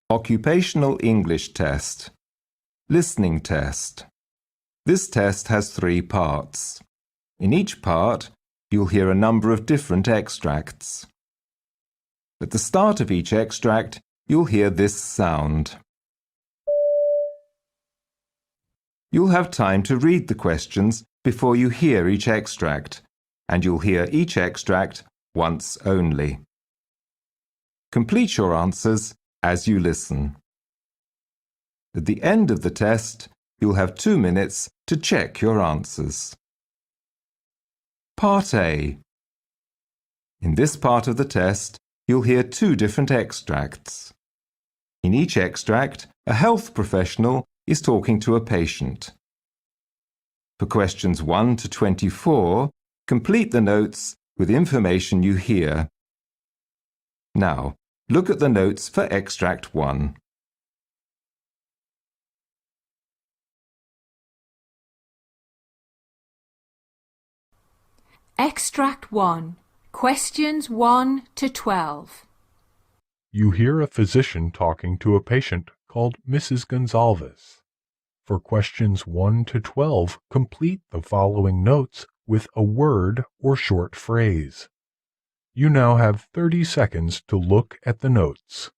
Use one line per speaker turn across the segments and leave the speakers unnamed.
Occupational English Test. Listening Test. This test has 3 parts. In each part, you'll hear a number of different extracts. At the start of each extract, you'll hear this sound. You'll have time to read the questions before you hear each extract, and you'll hear each extract once only. Complete your answers as you listen. At the end of the test, you'll have 2 minutes to check your answers. Part A. In this part of the test, you'll hear 2 different extracts. In each extract, a health professional is talking to a patient. For questions 1 to 24, complete the notes with information you hear. Now, look at the notes for extract 1.
Extract 1. Questions 1 to 12.
You hear a physician talking to a patient called Mrs. Gonzalez. For questions 1 to 12, complete the following notes with a word or short phrase. You now have 30 seconds to look at the notes.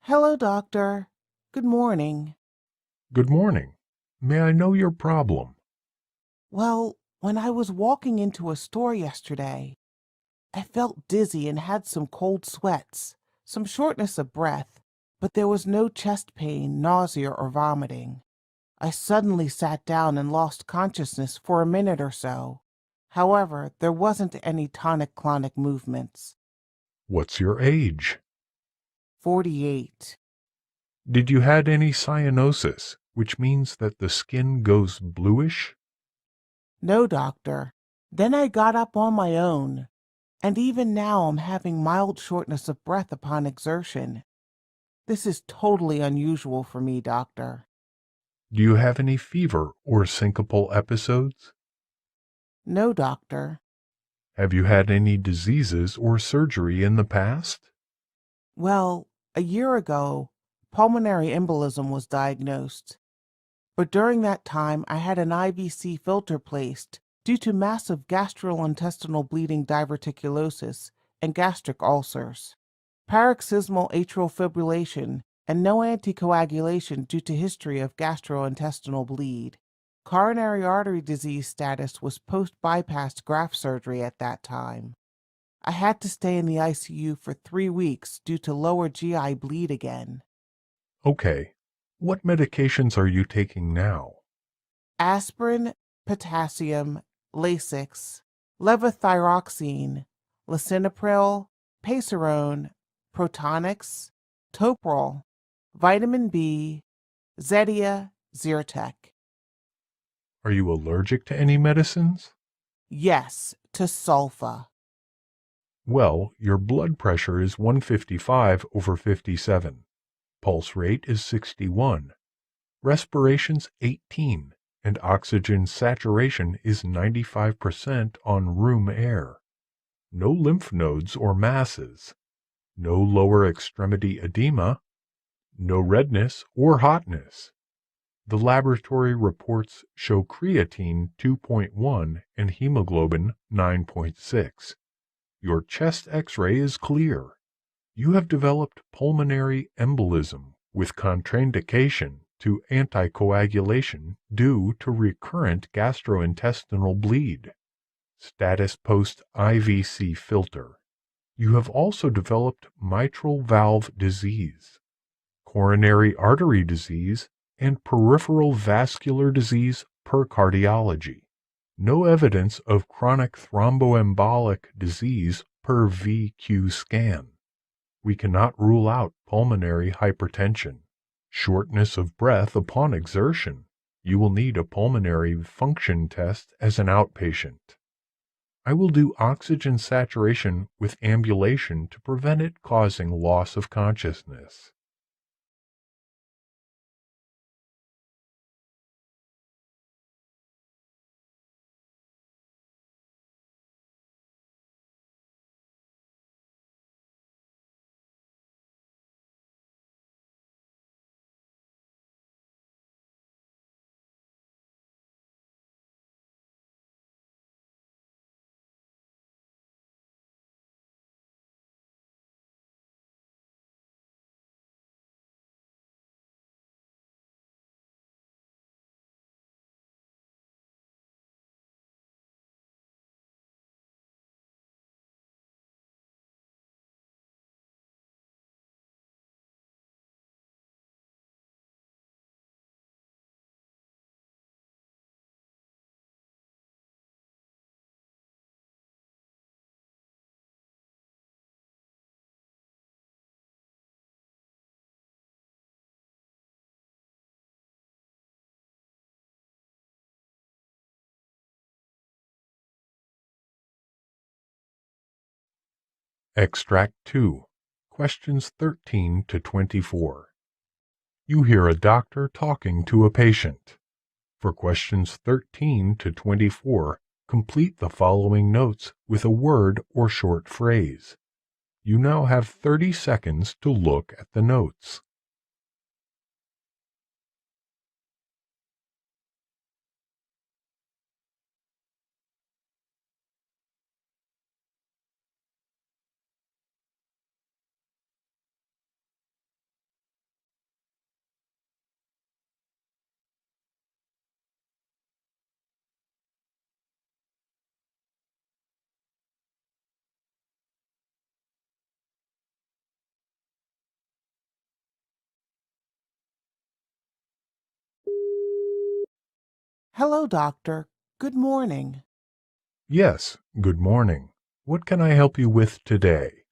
Hello, doctor. Good morning.
Good morning. May I know your problem?
Well, when I was walking into a store yesterday, I felt dizzy and had some cold sweats, some shortness of breath, but there was no chest pain, nausea, or vomiting. I suddenly sat down and lost consciousness for a minute or so. However, there wasn't any tonic-clonic movements.
What's your age?
48.
Did you had any cyanosis, which means that the skin goes bluish?
No, doctor. Then I got up on my own, and even now I'm having mild shortness of breath upon exertion. This is totally unusual for me, doctor.
Do you have any fever or syncopal episodes?
No, doctor.
Have you had any diseases or surgery in the past?
Well, a year ago, pulmonary embolism was diagnosed. But during that time, I had an IVC filter placed due to massive gastrointestinal bleeding diverticulosis and gastric ulcers, paroxysmal atrial fibrillation, and no anticoagulation due to history of gastrointestinal bleed. Coronary artery disease status was post-bypass graft surgery at that time. I had to stay in the ICU for 3 weeks due to lower GI bleed again.
Okay. What medications are you taking now?
Aspirin, potassium, Lasix, levothyroxine, lisinopril, Pacerone, Protonix, Toprol, vitamin B, Zetia, Zyrtec.
Are you allergic to any medicines?
Yes, to sulfa.
Well, your blood pressure is 155/57. Pulse rate is 61. Respiration's 18, and oxygen saturation is 95% on room air. No lymph nodes or masses. No lower extremity edema. No redness or hotness. The laboratory reports show creatine 2.1 and hemoglobin 9.6. Your chest X-ray is clear. You have developed pulmonary embolism with contraindication to anticoagulation due to recurrent gastrointestinal bleed. Status post-IVC filter. You have also developed mitral valve disease, coronary artery disease, and peripheral vascular disease per cardiology. No evidence of chronic thromboembolic disease per VQ scan. We cannot rule out pulmonary hypertension. Shortness of breath upon exertion. You will need a pulmonary function test as an outpatient. I will do oxygen saturation with ambulation to prevent it causing loss of consciousness. Extract 2. Questions 13 to 24. You hear a doctor talking to a patient. For questions 13 to 24, complete the following notes with a word or short phrase. You now have 30 seconds to look at the notes.
Hello, doctor. Good morning.
Yes, good morning. What can I help you with today?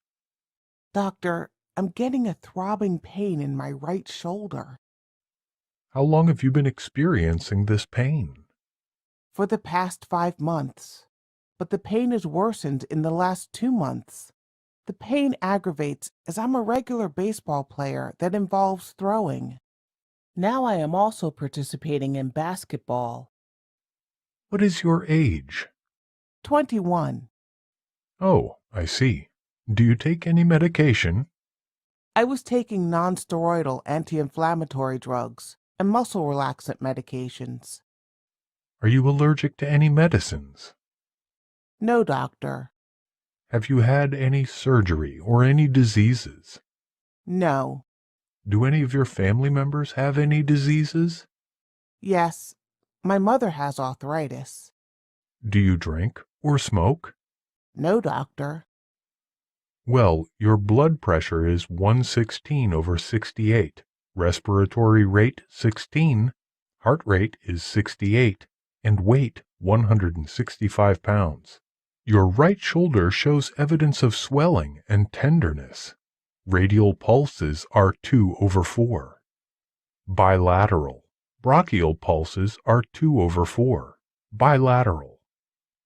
Doctor, I'm getting a throbbing pain in my right shoulder.
How long have you been experiencing this pain?
For the past 5 months. But the pain has worsened in the last 2 months. The pain aggravates as I'm a regular baseball player that involves throwing. Now I am also participating in basketball.
What is your age?
21.
Oh, I see. Do you take any medication?
I was taking non-steroidal anti-inflammatory drugs and muscle relaxant medications.
Are you allergic to any medicines?
No, doctor.
Have you had any surgery or any diseases?
No.
Do any of your family members have any diseases?
Yes, my mother has arthritis.
Do you drink or smoke?
No, doctor.
Well, your blood pressure is 116/68, respiratory rate 16, heart rate is 68, and weight 165 pounds. Your right shoulder shows evidence of swelling and tenderness. Radial pulses are 2/4. Bilateral. Brachial pulses are 2/4. Bilateral.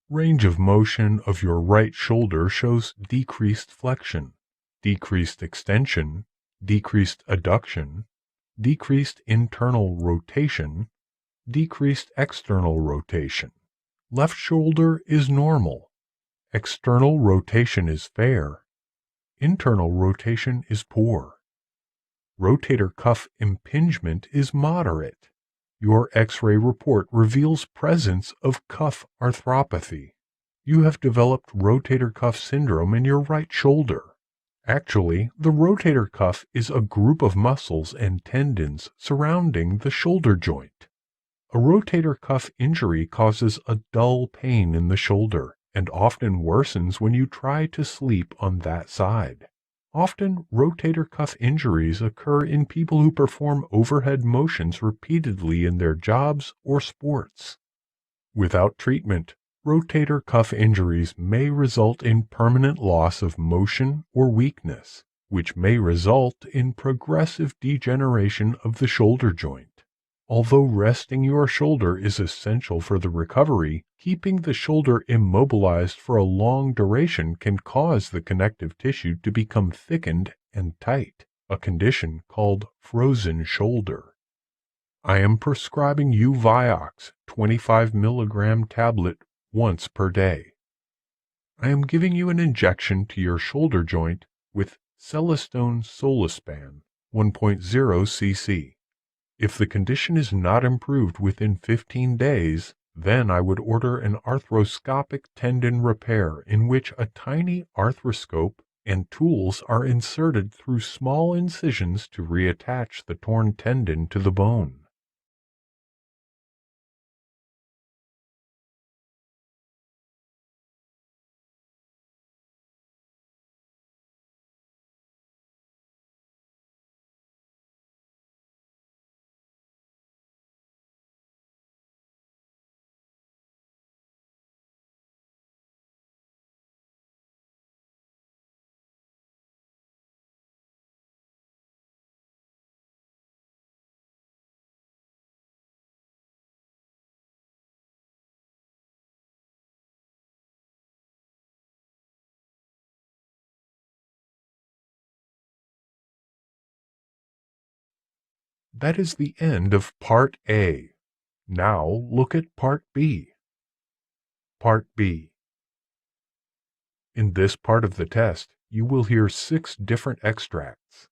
Range of motion of your right shoulder shows decreased flexion, decreased extension, decreased adduction, decreased internal rotation, decreased external rotation. Left shoulder is normal. External rotation is fair. Internal rotation is poor. Rotator cuff impingement is moderate. Your X-ray report reveals presence of cuff arthropathy. You have developed rotator cuff syndrome in your right shoulder. Actually, the rotator cuff is a group of muscles and tendons surrounding the shoulder joint. A rotator cuff injury causes a dull pain in the shoulder and often worsens when you try to sleep on that side. Often, rotator cuff injuries occur in people who perform overhead motions repeatedly in their jobs or sports. Without treatment, rotator cuff injuries may result in permanent loss of motion or weakness. which may result in progressive degeneration of the shoulder joint. Although resting your shoulder is essential for the recovery, keeping the shoulder immobilized for a long duration can cause the connective tissue to become thickened and tight, a condition called frozen shoulder. I am prescribing you Vioxx 25 milligram tablet once per day. I am giving you an injection to your shoulder joint with Celestone Solispan 1.0 cc. If the condition is not improved within 15 days, then I would order an arthroscopic tendon repair in which a tiny arthroscope and tools are inserted through small incisions to reattach the torn tendon to the bone. That is the end of Part A. Now look at Part B. Part B. In this part of the test, you will hear 6 different extracts.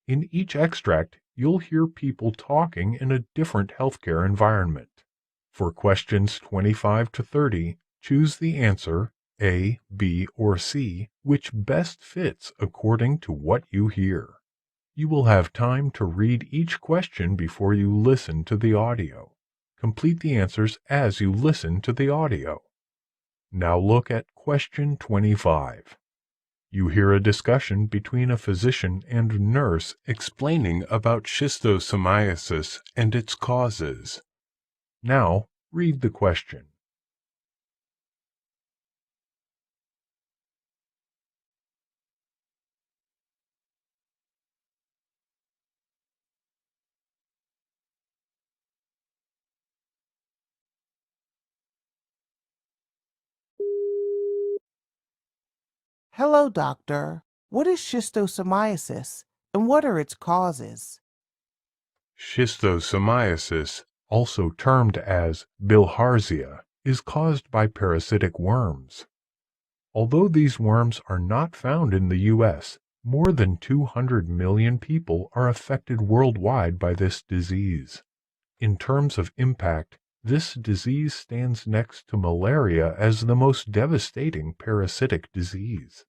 In each extract, you'll hear people talking in a different healthcare environment. For questions 25 to 30, choose the answer A, B, or C, which best fits according to what you hear. You will have time to read each question before you listen to the audio. Complete the answers as you listen to the audio. Now look at question 25. You hear a discussion between a physician and nurse explaining about schistosomiasis and its causes. Now read the question.
Hello, doctor. What is schistosomiasis and what are its causes?
Schistosomiasis, also termed as bilharzia, is caused by parasitic worms. Although these worms are not found in the U.S., more than 200 million people are affected worldwide by this disease. In terms of impact, this disease stands next to malaria as the most devastating parasitic disease.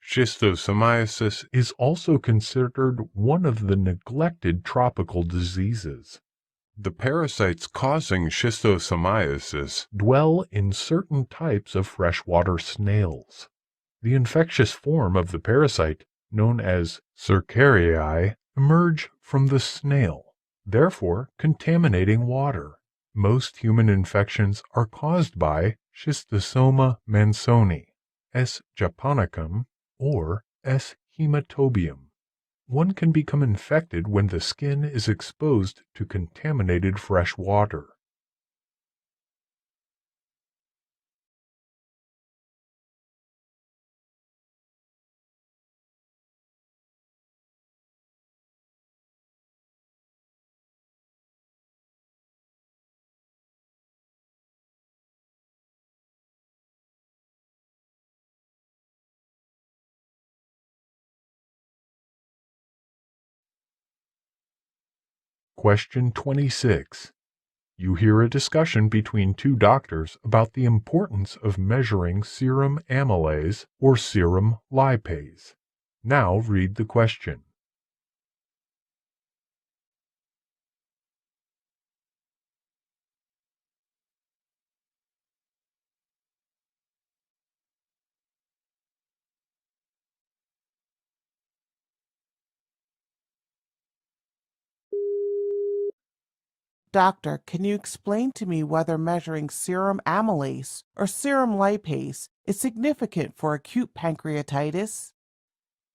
Schistosomiasis is also considered one of the neglected tropical diseases. The parasites causing schistosomiasis dwell in certain types of freshwater snails. The infectious form of the parasite, known as Cercariae, emerge from the snail, therefore contaminating water. Most human infections are caused by Schistosoma mansoni, S. japonicum, or S. hematobium. One can become infected when the skin is exposed to contaminated fresh water. Question 26. You hear a discussion between 2 doctors about the importance of measuring serum amylase or serum lipase. Now read the question.
Doctor, can you explain to me whether measuring serum amylase or serum lipase is significant for acute pancreatitis?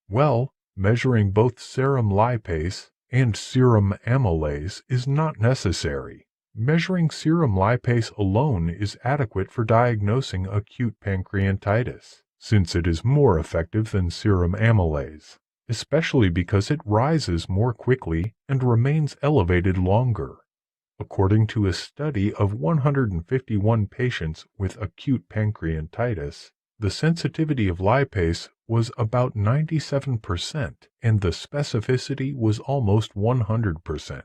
Well, Measuring both serum lipase and serum amylase is not necessary. Measuring serum lipase alone is adequate for diagnosing acute pancreatitis, since it is more effective than serum amylase, especially because it rises more quickly and remains elevated longer. According to a study of 151 patients with acute pancreatitis, the sensitivity of lipase was about 97% and the specificity was almost 100%.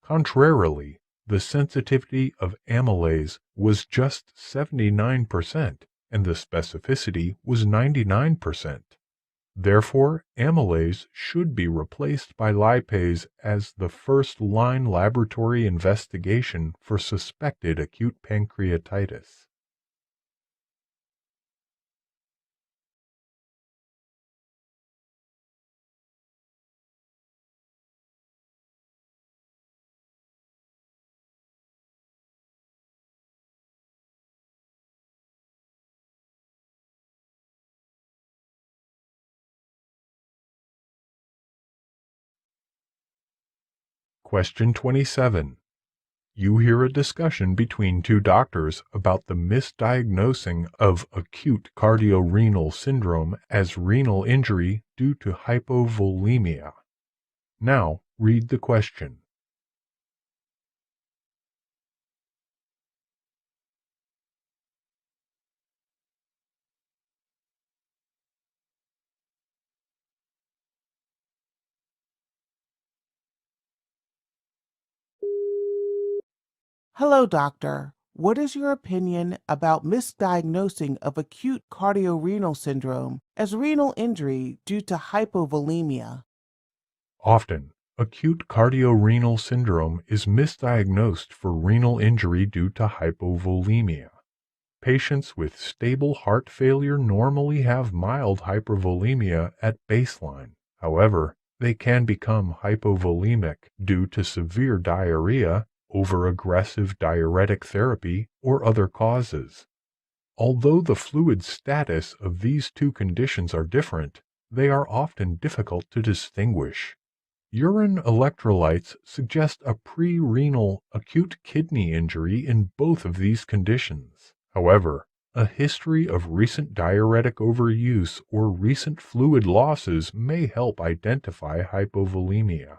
Contrarily, the sensitivity of amylase was just 79% and the specificity was 99%. Therefore, amylase should be replaced by lipase as the first-line laboratory investigation for suspected acute pancreatitis. Question 27. You hear a discussion between two doctors about the misdiagnosing of acute cardiorenal syndrome as renal injury due to hypovolemia. Now, read the question.
Hello, doctor. What is your opinion about misdiagnosing of acute cardiorenal syndrome as renal injury due to hypovolemia?
Often, acute cardiorenal syndrome is misdiagnosed for renal injury due to hypovolemia. Patients with stable heart failure normally have mild hypervolemia at baseline. However, they can become hypovolemic due to severe diarrhea, over-aggressive diuretic therapy, or other causes. Although the fluid status of these two conditions are different, they are often difficult to distinguish. Urine electrolytes suggest a pre-renal acute kidney injury in both of these conditions. However, a history of recent diuretic overuse or recent fluid losses may help identify hypovolemia.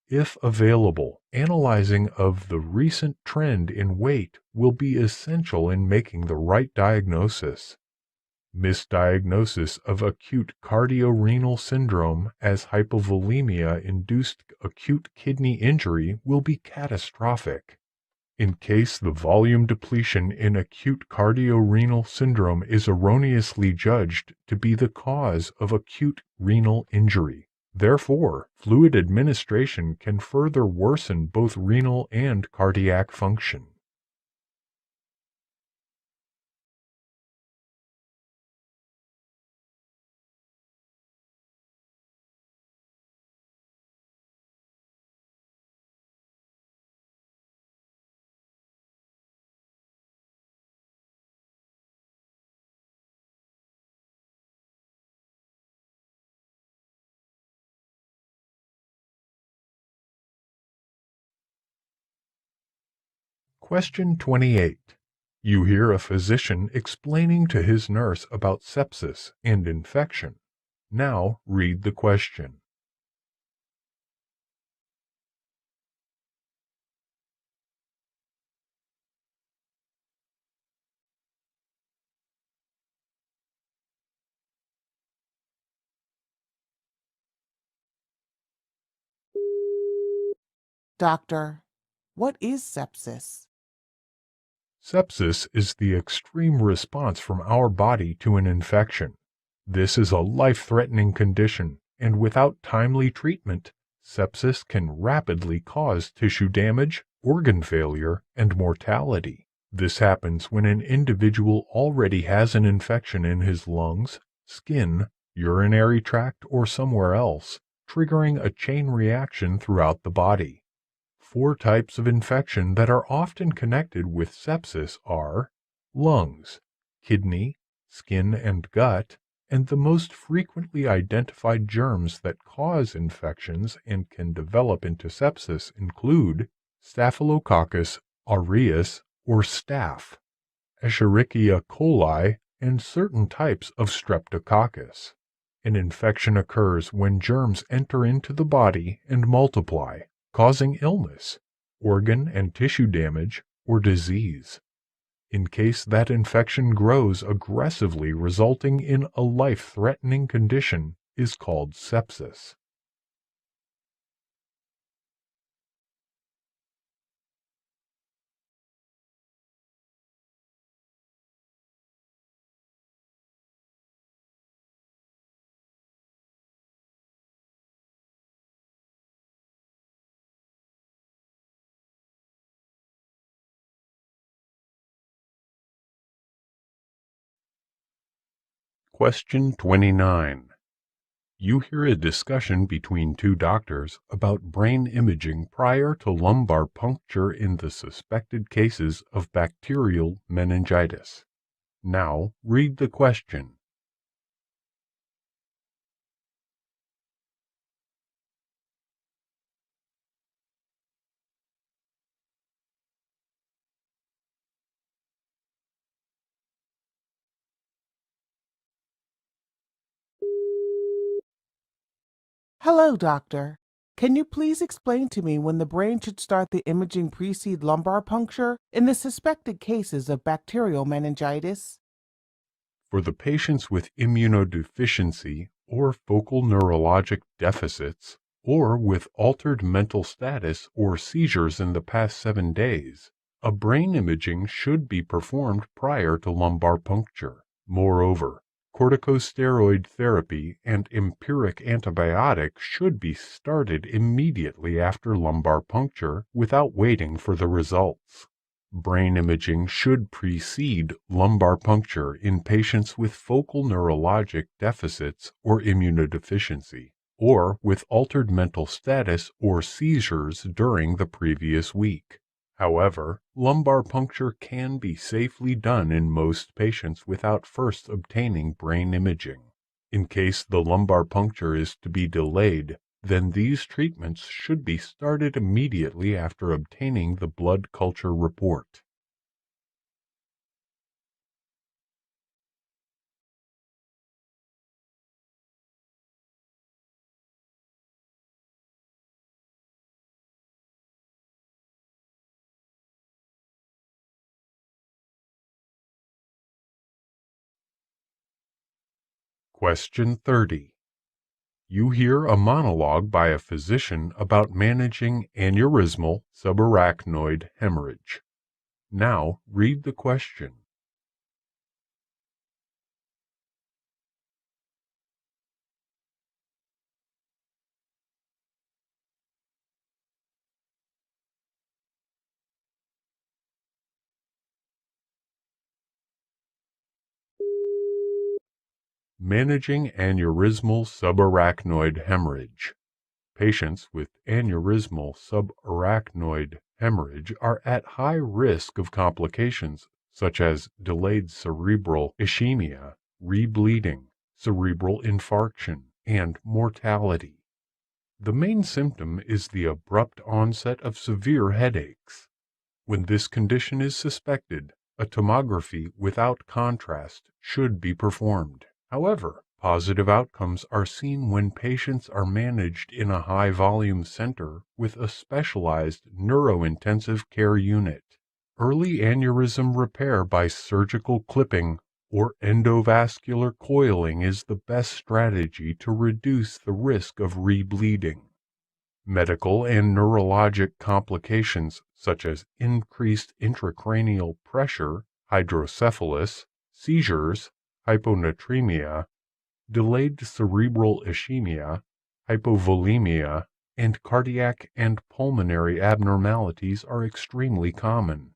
If available, analyzing of the recent trend in weight will be essential in making the right diagnosis. Misdiagnosis of acute cardiorenal syndrome as hypovolemia-induced acute kidney injury will be catastrophic. In case the volume depletion in acute cardiorenal syndrome is erroneously judged to be the cause of acute renal injury. Therefore, fluid administration can further worsen both renal and cardiac function. Question 28. You hear a physician explaining to his nurse about sepsis and infection. Now read the question.
Doctor, what is sepsis?
Sepsis is the extreme response from our body to an infection. This is a life-threatening condition, and without timely treatment, sepsis can rapidly cause tissue damage, organ failure, and mortality. This happens when an individual already has an infection in his lungs, skin, urinary tract, or somewhere else, triggering a chain reaction throughout the body. 4 types of infection that are often connected with sepsis are lungs, kidney, skin and gut, and the most frequently identified germs that cause infections and can develop into sepsis include Staphylococcus aureus or staph, Escherichia coli, and certain types of Streptococcus. An infection occurs when germs enter into the body and multiply, causing illness, organ and tissue damage, or disease. In case that infection grows aggressively, resulting in a life-threatening condition, is called sepsis. Question 29. You hear a discussion between two doctors about brain imaging prior to lumbar puncture in the suspected cases of bacterial meningitis. Now read the question.
Hello, doctor. Can you please explain to me when the brain should start the imaging precede lumbar puncture in the suspected cases of bacterial meningitis?
For the patients with immunodeficiency or focal neurologic deficits, or with altered mental status or seizures in the past 7 days, a brain imaging should be performed prior to lumbar puncture. Moreover, corticosteroid therapy and empiric antibiotics should be started immediately after lumbar puncture without waiting for the results. Brain imaging should precede lumbar puncture in patients with focal neurologic deficits or immunodeficiency, or with altered mental status or seizures during the previous week. However, lumbar puncture can be safely done in most patients without first obtaining brain imaging. In case the lumbar puncture is to be delayed, then these treatments should be started immediately after obtaining the blood culture report. Question 30. You hear a monologue by a physician about managing aneurysmal subarachnoid hemorrhage. Now read the question. Managing aneurysmal subarachnoid hemorrhage. Patients with aneurysmal subarachnoid hemorrhage are at high risk of complications such as delayed cerebral ischemia, rebleeding, cerebral infarction, and mortality. The main symptom is the abrupt onset of severe headaches. When this condition is suspected, a tomography without contrast should be performed. However, positive outcomes are seen when patients are managed in a high-volume center with a specialized neurointensive care unit. Early aneurysm repair by surgical clipping or endovascular coiling is the best strategy to reduce the risk of rebleeding. Medical and neurologic complications such as increased intracranial pressure, hydrocephalus, seizures, hyponatremia, delayed cerebral ischemia, hypovolemia, and cardiac and pulmonary abnormalities are extremely common.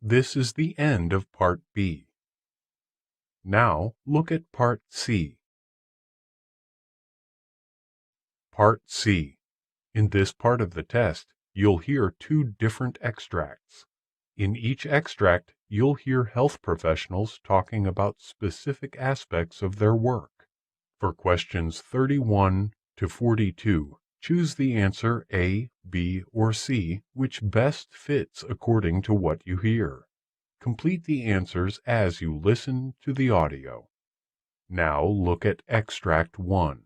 This is the end of Part B. Now look at Part C. Part C. In this part of the test, you'll hear two different extracts. In each extract, you'll hear health professionals talking about specific aspects of their work. For questions 31 to 42, choose the answer A, B, or C, which best fits according to what you hear. Complete the answers as you listen to the audio. Now look at Extract 1.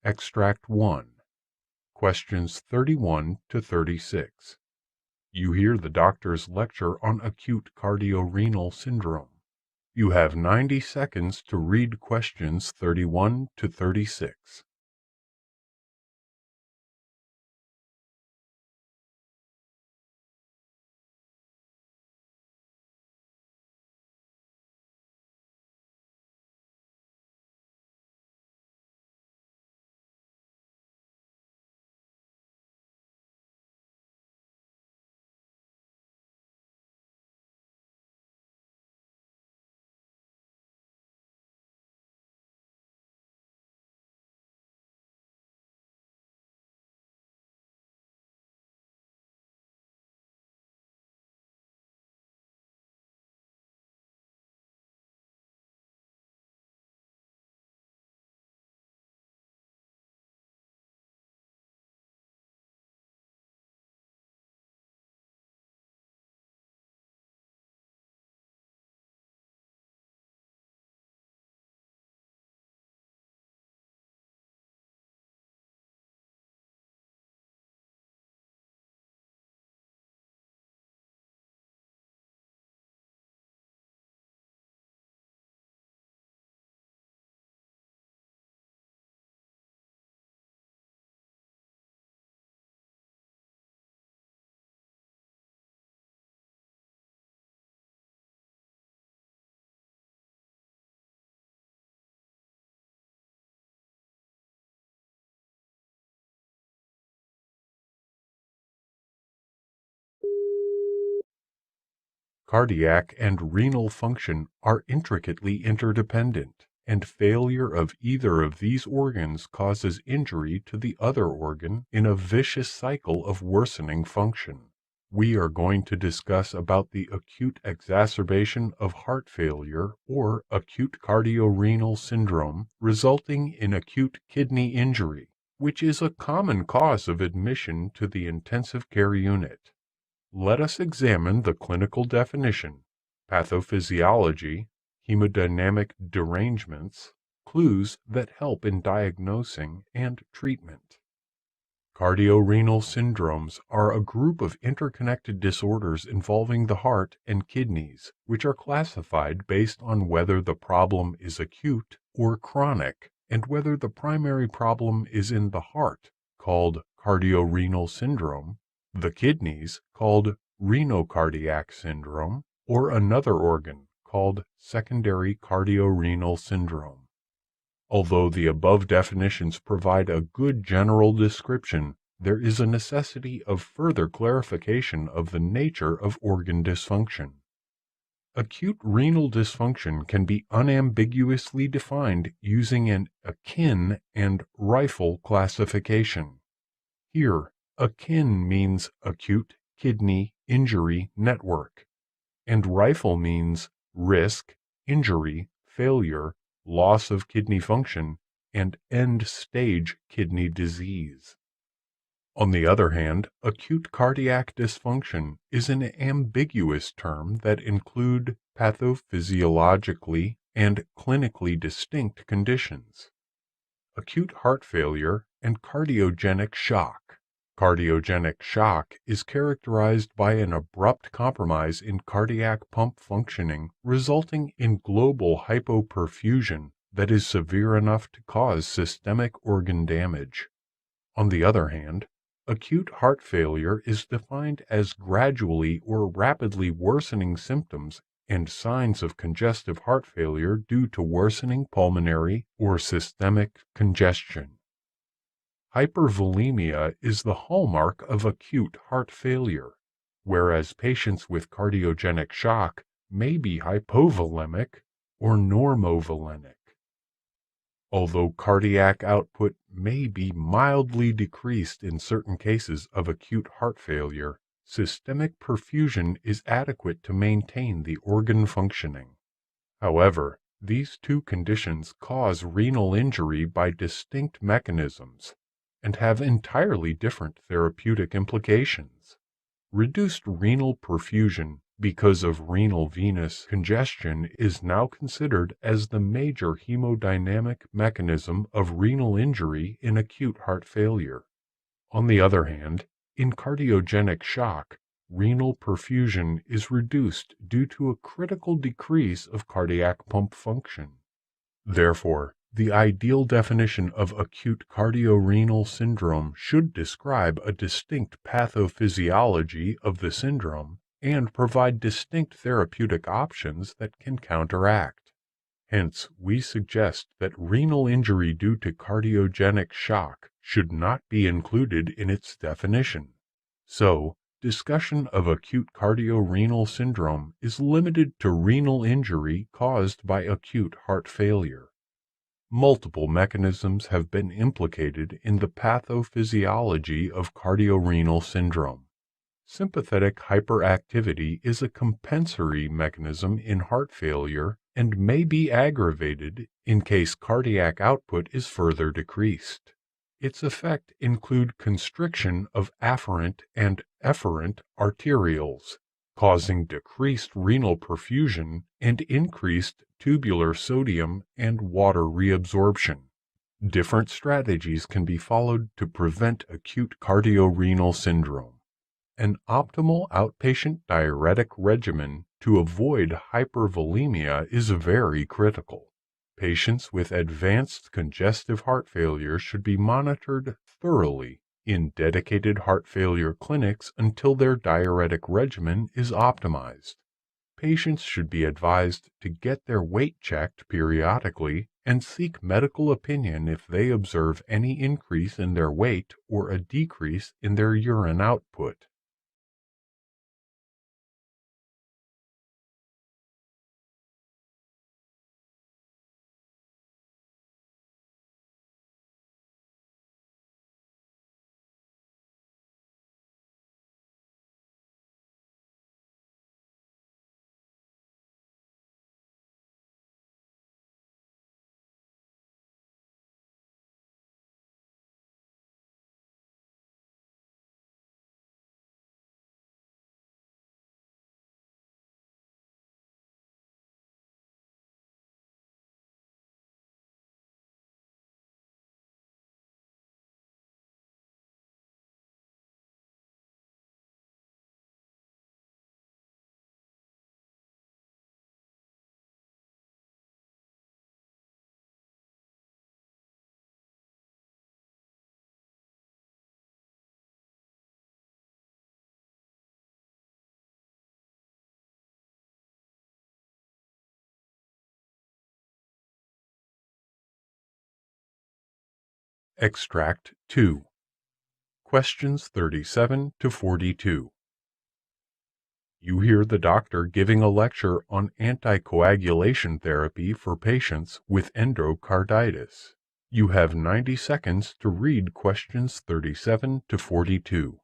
Extract 1. Questions 31 to 36. You hear the doctor's lecture on acute cardiorenal syndrome. You have 90 seconds to read questions 31 to 36. Cardiac and renal function are intricately interdependent, and failure of either of these organs causes injury to the other organ in a vicious cycle of worsening function. We are going to discuss about the acute exacerbation of heart failure or acute cardiorenal syndrome resulting in acute kidney injury, which is a common cause of admission to the intensive care unit. Let us examine the clinical definition, pathophysiology, hemodynamic derangements, clues that help in diagnosing and treatment. Cardiorenal syndromes are a group of interconnected disorders involving the heart and kidneys, which are classified based on whether the problem is acute or chronic, and whether the primary problem is in the heart, called cardiorenal syndrome, the kidneys, called renocardiac syndrome, or another organ, called secondary cardiorenal syndrome. Although the above definitions provide a good general description, there is a necessity of further clarification of the nature of organ dysfunction. Acute renal dysfunction can be unambiguously defined using an akin and rifle classification. Here, akin means acute kidney injury network, and rifle means risk, injury, failure, loss of kidney function, and end-stage kidney disease. On the other hand, acute cardiac dysfunction is an ambiguous term that includes pathophysiologically and clinically distinct conditions. Acute heart failure and cardiogenic shock. Cardiogenic shock is characterized by an abrupt compromise in cardiac pump functioning, resulting in global hypoperfusion that is severe enough to cause systemic organ damage. On the other hand, acute heart failure is defined as gradually or rapidly worsening symptoms and signs of congestive heart failure due to worsening pulmonary or systemic congestion. Hypervolemia is the hallmark of acute heart failure. whereas patients with cardiogenic shock may be hypovolemic or normovolemic. Although cardiac output may be mildly decreased in certain cases of acute heart failure, systemic perfusion is adequate to maintain the organ functioning. However, these two conditions cause renal injury by distinct mechanisms and have entirely different therapeutic implications. Reduced renal perfusion because of renal venous congestion is now considered as the major hemodynamic mechanism of renal injury in acute heart failure. On the other hand, in cardiogenic shock, renal perfusion is reduced due to a critical decrease of cardiac pump function. Therefore, the ideal definition of acute cardiorenal syndrome should describe a distinct pathophysiology of the syndrome and provide distinct therapeutic options that can counteract. Hence, we suggest that renal injury due to cardiogenic shock should not be included in its definition. So, discussion of acute cardiorenal syndrome is limited to renal injury caused by acute heart failure. Multiple mechanisms have been implicated in the pathophysiology of cardiorenal syndrome. Sympathetic hyperactivity is a compensatory mechanism in heart failure and may be aggravated in case cardiac output is further decreased. Its effects include constriction of afferent and efferent arterioles, causing decreased renal perfusion and increased tubular sodium and water reabsorption. Different strategies can be followed to prevent acute cardiorenal syndrome. An optimal outpatient diuretic regimen to avoid hypervolemia is very critical. Patients with advanced congestive heart failure should be monitored thoroughly in dedicated heart failure clinics until their diuretic regimen is optimized. Patients should be advised to get their weight checked periodically and seek medical opinion if they observe any increase in their weight or a decrease in their urine output. Extract 2. Questions 37 to 42. You hear the doctor giving a lecture on anticoagulation therapy for patients with endocarditis. You have 90 seconds to read questions 37 to 42.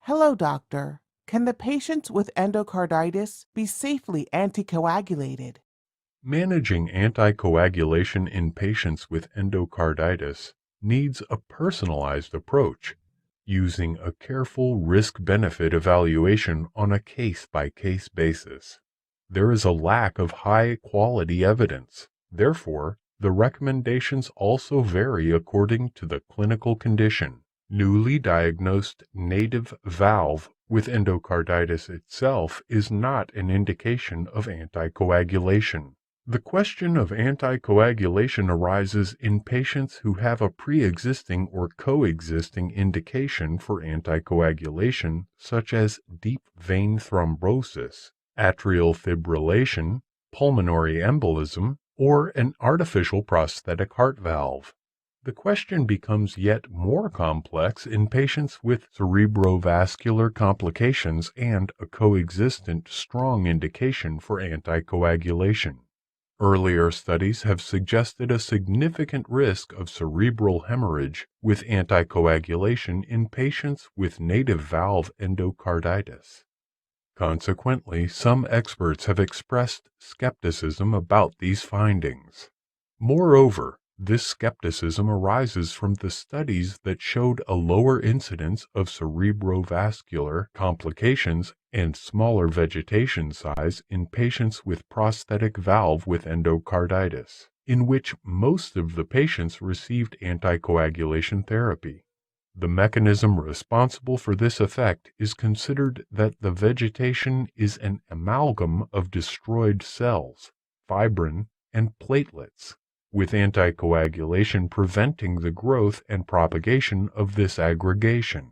Hello, doctor. Can the patients with endocarditis be safely anticoagulated?
Managing anticoagulation in patients with endocarditis needs a personalized approach, using a careful risk-benefit evaluation on a case-by-case basis. There is a lack of high-quality evidence. Therefore, the recommendations also vary according to the clinical condition. Newly diagnosed native valve with endocarditis itself is not an indication of anticoagulation. The question of anticoagulation arises in patients who have a pre-existing or coexisting indication for anticoagulation, such as deep vein thrombosis, atrial fibrillation, pulmonary embolism, or an artificial prosthetic heart valve. The question becomes yet more complex in patients with cerebrovascular complications and a coexistent strong indication for anticoagulation. Earlier studies have suggested a significant risk of cerebral hemorrhage with anticoagulation in patients with native valve endocarditis. Consequently, some experts have expressed skepticism about these findings. Moreover, this skepticism arises from the studies that showed a lower incidence of cerebrovascular complications and smaller vegetation size in patients with prosthetic valve with endocarditis, in which most of the patients received anticoagulation therapy. The mechanism responsible for this effect is considered that the vegetation is an amalgam of destroyed cells, fibrin, and platelets, with anticoagulation preventing the growth and propagation of this aggregation.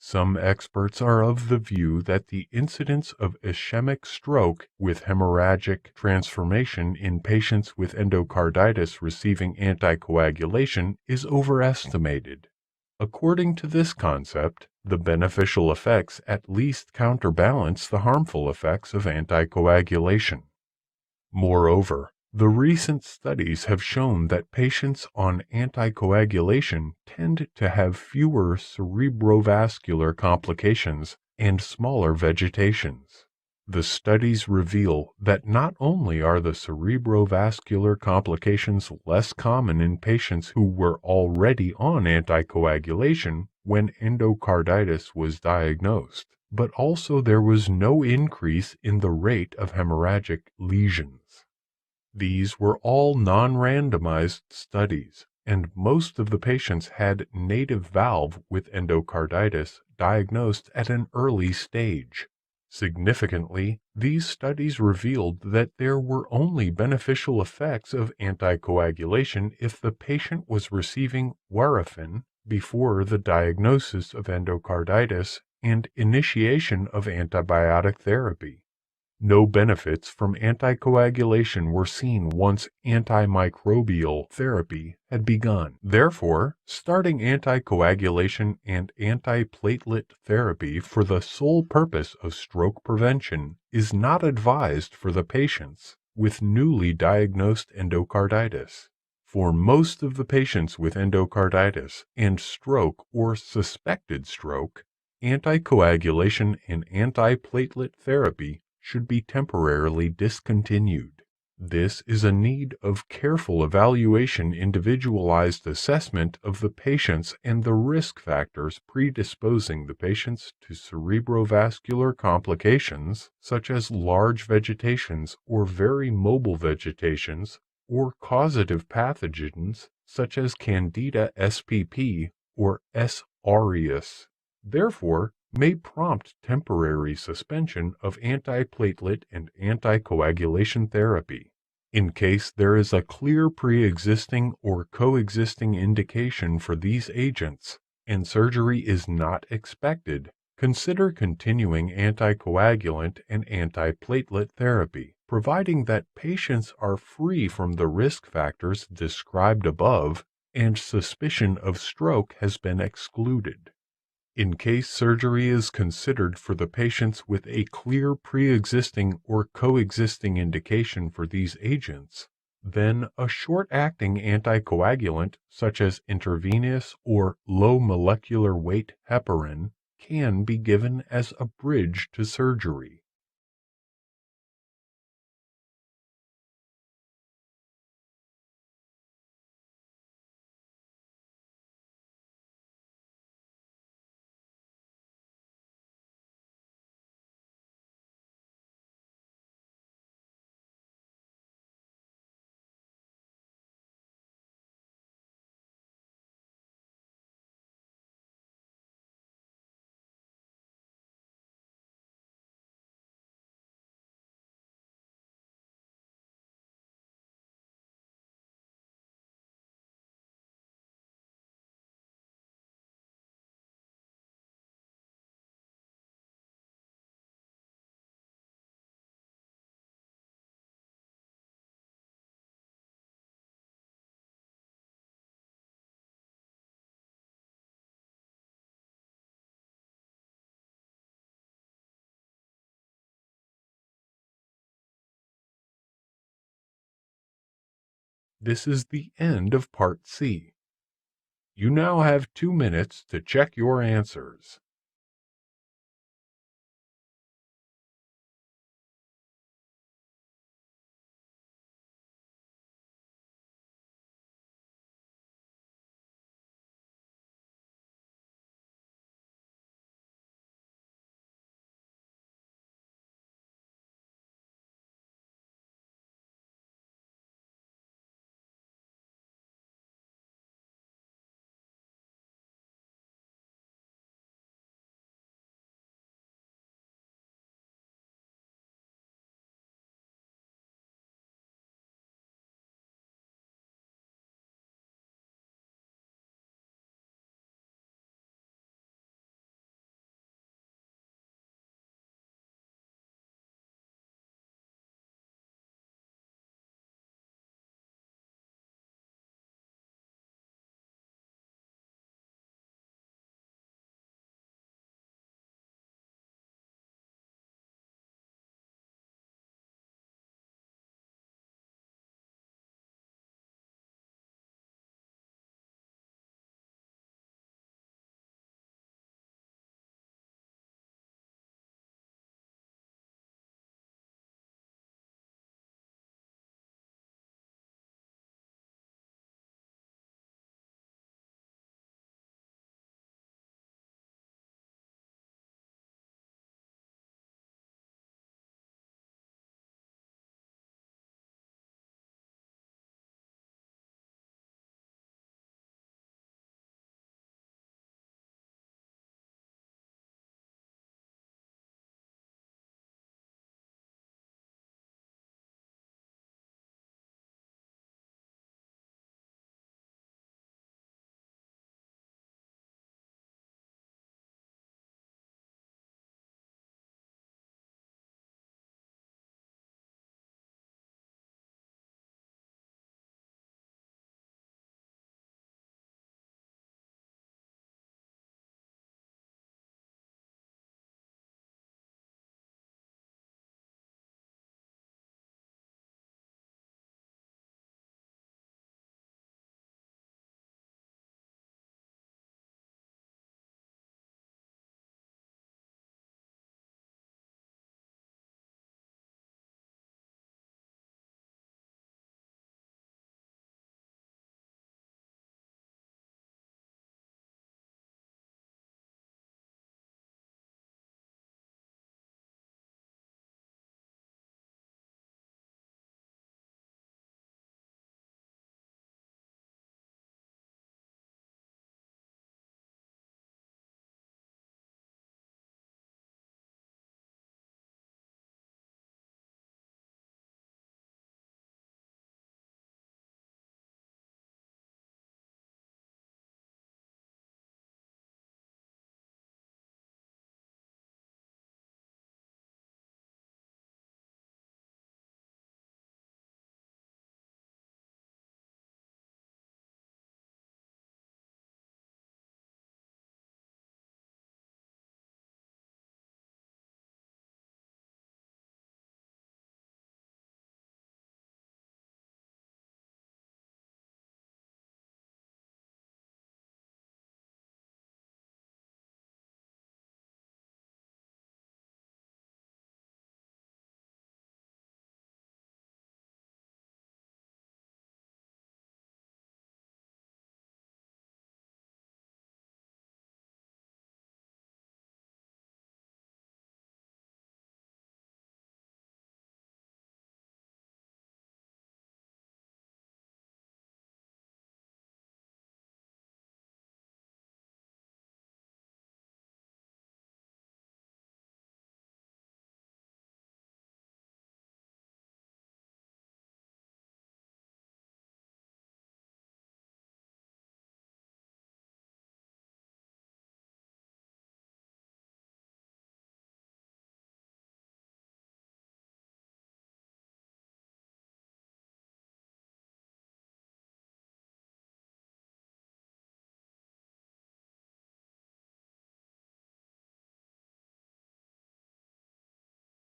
Some experts are of the view that the incidence of ischemic stroke with hemorrhagic transformation in patients with endocarditis receiving anticoagulation is overestimated. According to this concept, the beneficial effects at least counterbalance the harmful effects of anticoagulation. Moreover, the recent studies have shown that patients on anticoagulation tend to have fewer cerebrovascular complications and smaller vegetations. The studies reveal that not only are the cerebrovascular complications less common in patients who were already on anticoagulation when endocarditis was diagnosed, but also there was no increase in the rate of hemorrhagic lesions. These were all non-randomized studies, and most of the patients had native valve with endocarditis diagnosed at an early stage. Significantly, these studies revealed that there were only beneficial effects of anticoagulation if the patient was receiving Warfarin before the diagnosis of endocarditis and initiation of antibiotic therapy. No benefits from anticoagulation were seen once antimicrobial therapy had begun. Therefore, starting anticoagulation and antiplatelet therapy for the sole purpose of stroke prevention is not advised for the patients with newly diagnosed endocarditis. For most of the patients with endocarditis and stroke or suspected stroke, anticoagulation and antiplatelet therapy should be temporarily discontinued. This is a need of careful evaluation, individualized assessment of the patients and the risk factors predisposing the patients to cerebrovascular complications, such as large vegetations or very mobile vegetations, or causative pathogens such as Candida spp or S. aureus. Therefore, may prompt temporary suspension of antiplatelet and anticoagulation therapy. In case there is a clear pre-existing or coexisting indication for these agents and surgery is not expected, consider continuing anticoagulant and antiplatelet therapy, providing that patients are free from the risk factors described above and suspicion of stroke has been excluded. In case surgery is considered for the patients with a clear pre-existing or coexisting indication for these agents, then a short-acting anticoagulant such as intravenous or low molecular weight heparin can be given as a bridge to surgery. This is the end of Part C. You now have 2 minutes to check your answers.